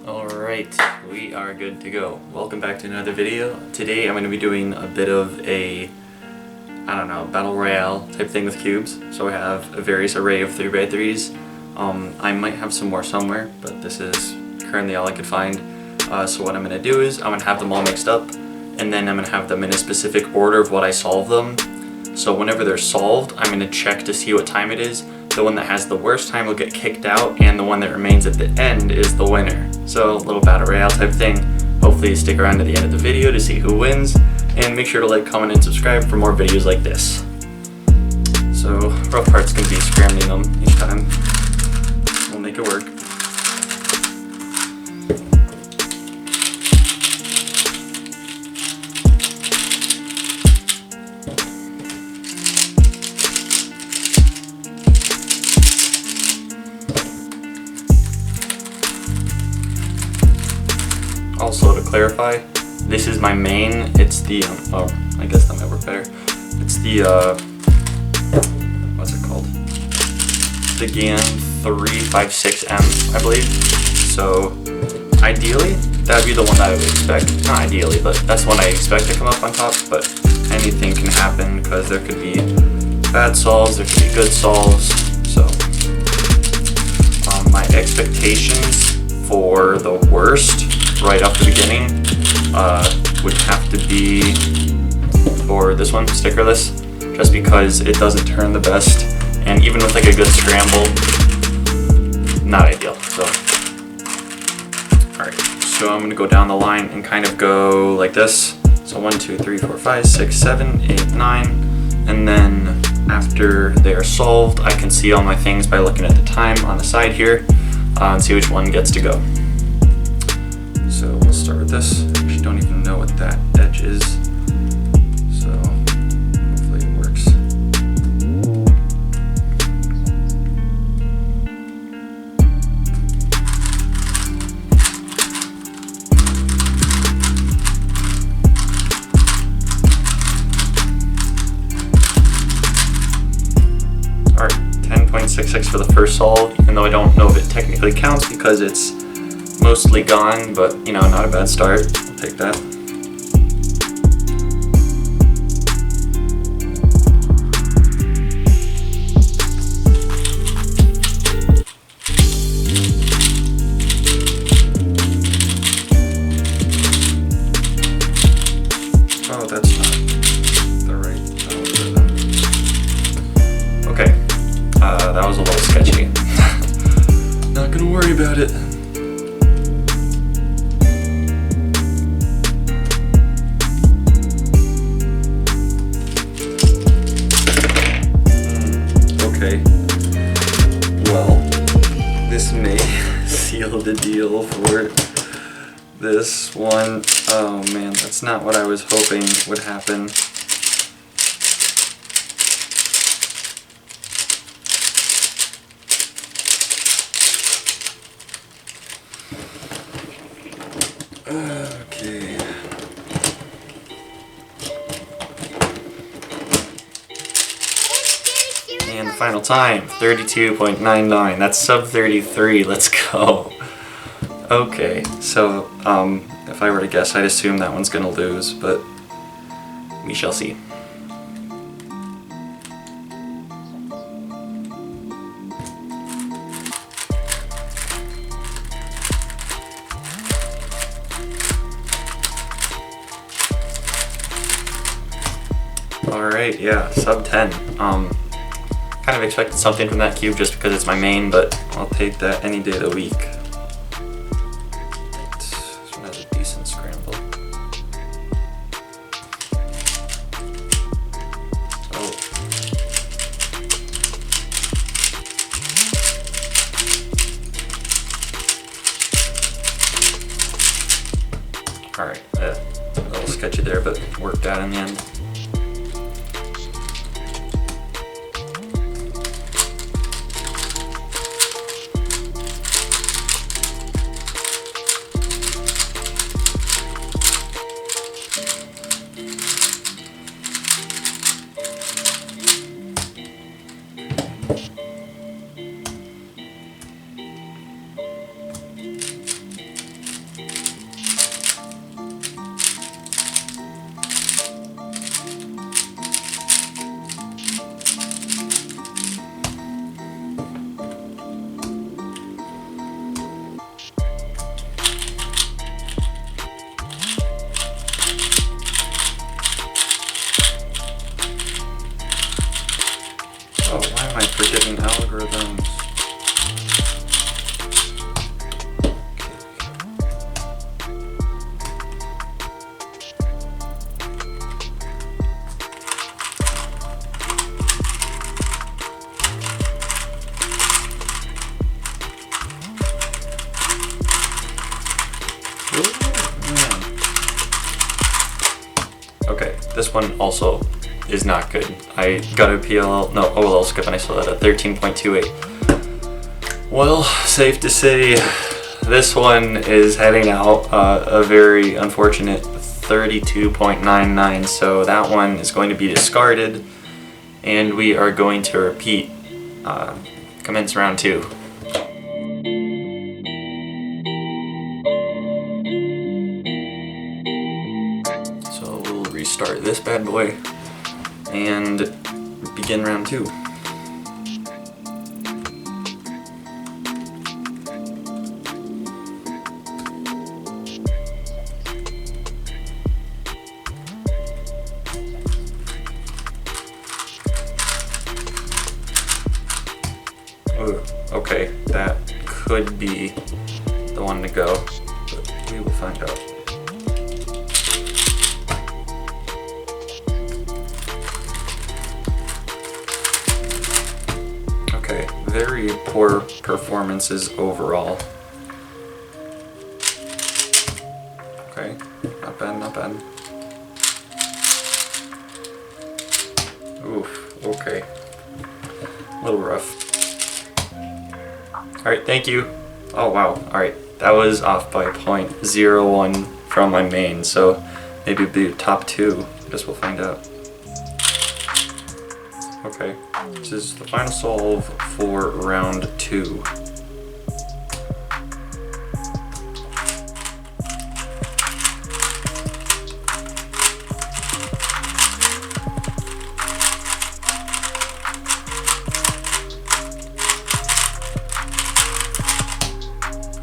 Alright, we are good to go. Welcome back to another video. Today I'm going to be doing a bit of a, battle royale type thing with cubes. So I have a various array of 3x3s. I might have some more somewhere, but this is currently all I could find. So what I'm going to do is I'm going to have them all mixed up, and then I'm going to have them in a specific order of what I solve them. So whenever they're solved, I'm going to check to see what time it is. The one that has the worst time will get kicked out, and the one that remains at the end is the winner. So a little battle royale type thing. Hopefully you stick around to the end of the video to see who wins, and make sure to like, comment, and subscribe for more videos like this. So rough part's going to be scrambling them each time. We'll make it work. Also, to clarify, this is my main. It's the, I guess that might work better. It's the, what's it called? The GAN 356M, I believe. So, ideally, that would be the one that I would expect. Not ideally, but that's the one I expect to come up on top, but anything can happen because there could be bad solves, there could be good solves, so. My expectations for the worst right off the beginning would have to be for this one, stickerless, just because it doesn't turn the best, and even with like a good scramble, not ideal. So alright, so I'm gonna go down the line and kind of go like this. So 1, 2, 3, 4, 5, 6, 7, 8, 9, and then after they are solved, I can see all my things by looking at the time on the side here and see which one gets to go. So we'll start with this. I actually don't even know what that edge is, so hopefully it works. Alright, 10.66 for the first solve, even though I don't know if it technically counts because it's mostly gone, but you know, not a bad start. I'll take that. Oh, that's not the right rhythm. Okay, that was a little sketchy. Not gonna worry about it. Okay, well, this may seal the deal for this one. Oh man, that's not what I was hoping would happen. Okay. And the final time, 32.99. That's sub 33. Let's go. Okay, so if I were to guess, I'd assume that one's gonna lose, but we shall see. Alright, yeah, sub 10. Kind of expected something from that cube just because it's my main, but I'll take that any day of the week. This one has a decent scramble. Oh. Alright, a little sketchy there, but worked out in the end. Okay, this one also is not good. I got a OLL skip and I still had a 13.28. Well, safe to say this one is heading out a very unfortunate 32.99, so that one is going to be discarded, and we are going to repeat, commence round 2. So we'll restart this bad boy and begin round 2. Okay, that could be the one to go, but we will find out. Okay, very poor performances overall. Okay, not bad, not bad. Oof, okay. A little rough. Alright, thank you. Oh wow, alright. That was off by 0.01 from my main, so maybe it'll be top 2. I guess we'll find out. Okay, this is the final solve for round 2.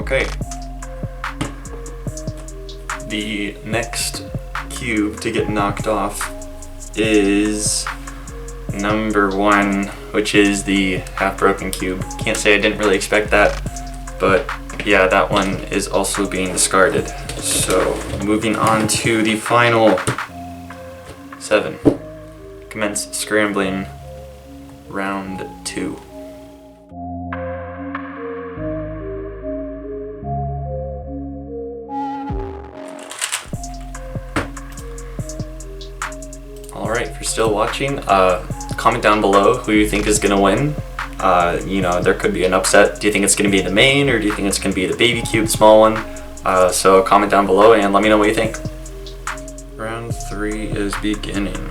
Okay, the next cube to get knocked off is number 1, which is the half-broken cube. Can't say I didn't really expect that, but yeah, that one is also being discarded. So, moving on to the final 7. Commence scrambling round 2. Alright, if you're still watching, comment down below who you think is going to win. You know, there could be an upset. Do you think it's going to be the main, or do you think it's going to be the baby cube, small one? So comment down below and let me know what you think. Round 3 is beginning.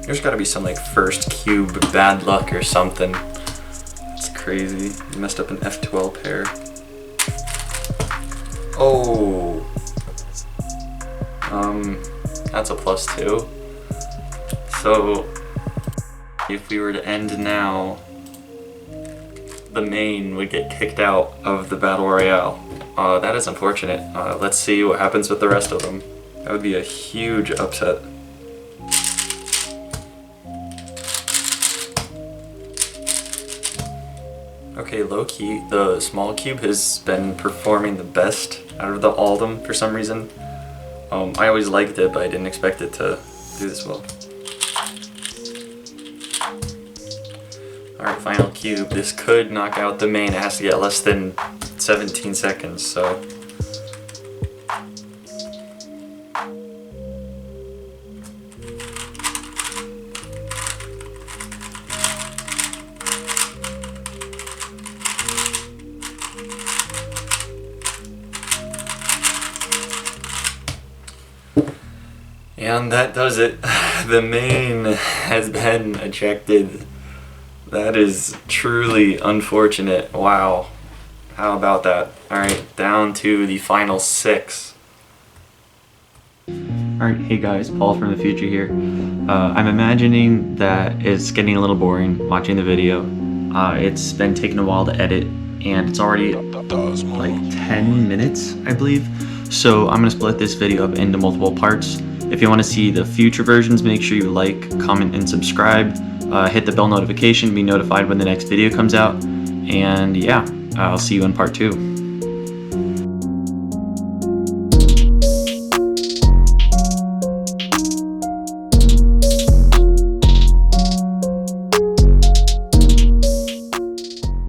There's gotta be some like first cube bad luck or something. It's crazy. You messed up an F12 pair. Oh. That's a +2. So if we were to end now, the main would get kicked out of the Battle Royale. That is unfortunate. Let's see what happens with the rest of them. That would be a huge upset. Okay, low-key, the small cube has been performing the best out of all of them for some reason. I always liked it, but I didn't expect it to do this well. Alright, final cube. This could knock out the main. It has to get less than 17 seconds, so... And that does it. The main has been ejected. That is truly unfortunate. Wow. How about that? Alright, down to the final 6. Alright, hey guys, Paul from the future here. I'm imagining that it's getting a little boring watching the video. It's been taking a while to edit, and it's already like 10 minutes, I believe. So I'm going to split this video up into multiple parts. If you want to see the future versions, make sure you like, comment, and subscribe. Hit the bell notification to be notified when the next video comes out. And yeah, I'll see you in part 2.